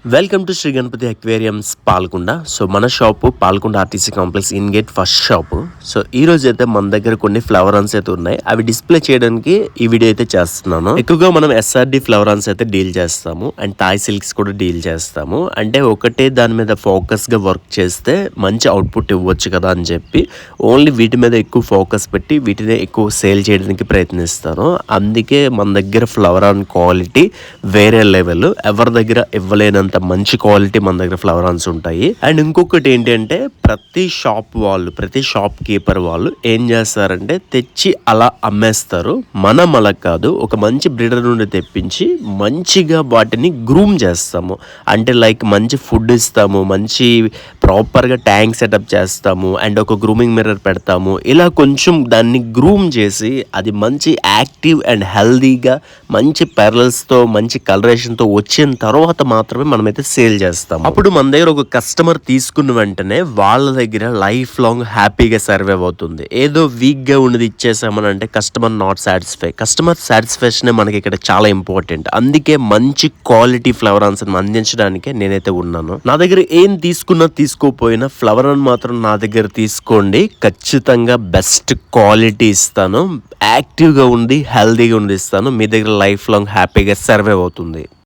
Welcome to Shri Ganapathi aquariums Palkonda. So మన shop Palkonda RTC complex in gate first shop. So ఈ రోజు అయితే మన దగ్గర కొన్ని ఫ్లవరాన్స్ అయితే ఉన్నాయి. అవి డిస్ప్లే చేయడానికి ఈ వీడియో అయితే చేస్తున్నాను. ఎక్కువగా మనం ఎస్ఆర్డి ఫ్లవరాన్స్ అయితే డీల్ చేస్తాము అండ్ థాయ్ సిల్క్స్ కూడా డీల్ చేస్తాము. అంటే ఒకటే దాని మీద ఫోకస్ గా వర్క్ చేస్తే మంచి అవుట్పుట్ ఇవ్వచ్చు కదా అని చెప్పి ఓన్లీ వీటి మీద ఎక్కువ ఫోకస్ పెట్టి వీటిని ఎక్కువ సేల్ చేయడానికి ప్రయత్నిస్తాను. అందుకే మన దగ్గర ఫ్లవరాన్ క్వాలిటీ వేరే లెవెల్, ఎవరి దగ్గర ఇవ్వలేనంత మంచి క్వాలిటీ మన దగ్గర ఫ్లవరాన్స్ ఉంటాయి. అండ్ ఇంకొకటి ఏంటంటే ప్రతి షాప్ కీపర్ వాళ్ళు ఏం చేస్తారంటే తెచ్చి అలా అమ్మేస్తారు. మనం అలా కాదు, ఒక మంచి బ్రీడర్ నుండి తెప్పించి మంచిగా వాటిని గ్రూమ్ చేస్తాము. అంటే లైక్ మంచి ఫుడ్ ఇస్తాము, మంచి ప్రాపర్గా ట్యాంక్ సెటప్ చేస్తాము అండ్ ఒక గ్రూమింగ్ మిర్రర్ పెడతాము. ఇలా కొంచెం దాన్ని గ్రూమ్ చేసి అది మంచి యాక్టివ్ అండ్ హెల్దీగా మంచి పెరల్స్తో మంచి కలరేషన్తో వచ్చిన తర్వాత మాత్రమే మనమైతే సేల్ చేస్తాం. అప్పుడు మన దగ్గర ఒక కస్టమర్ తీసుకున్న వెంటనే వాళ్ళ దగ్గర లైఫ్ లాంగ్ హ్యాపీగా సర్వైవ్ అవుతుంది. ఏదో వీక్ గా ఉన్నది ఇచ్చేసామని అంటే customer not satisfy. Customer satisfaction మనకి ఇక్కడ చాలా ఇంపార్టెంట్. అందుకే మంచి క్వాలిటీ ఫ్లవరాన్స్ అందించడానికే నేనైతే ఉన్నాను. నా దగ్గర ఏం తీసుకున్నా తీసుకోపోయినా ఫ్లవరాన్ మాత్రం నా దగ్గర తీసుకోండి, ఖచ్చితంగా బెస్ట్ క్వాలిటీ ఇస్తాను, యాక్టివ్గా ఉండి హెల్దీగా ఉండి ఇస్తాను. మీ దగ్గర లైఫ్ లాంగ్ హ్యాపీగా సర్వైవ్ అవుతుంది.